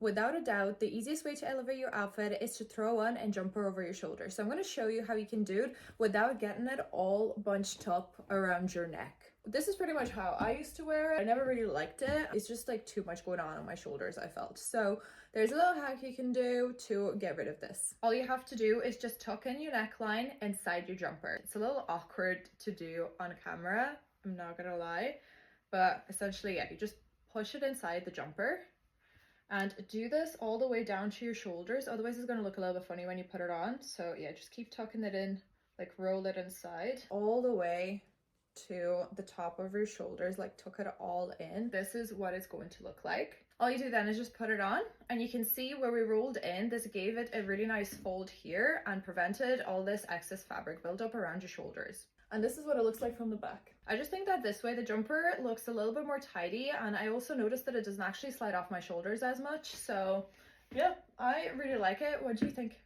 Without a doubt, the easiest way to elevate your outfit is to throw on a jumper over your shoulders. So I'm going to show you how you can do it without getting it all bunched up around your neck. This is pretty much how I used to wear it. I never really liked it. It's just like too much going on my shoulders, I felt. So there's a little hack you can do to get rid of this. All you have to do is just tuck in your neckline inside your jumper. It's a little awkward to do on camera, I'm not gonna lie, but essentially, yeah, you just push it inside the jumper. And do this all the way down to your shoulders, otherwise it's going to look a little bit funny when you put it on. So yeah, just keep tucking it in, like roll it inside all the way to the top of your shoulders, like tuck it all in. This is what it's going to look like. All you do then is just put it on, and you can see where we rolled in, this gave it a really nice fold here and prevented all this excess fabric buildup around your shoulders. And this is what it looks like from the back. I just think that this way the jumper looks a little bit more tidy, and I also noticed that it doesn't actually slide off my shoulders as much. So yeah, I really like it. What do you think?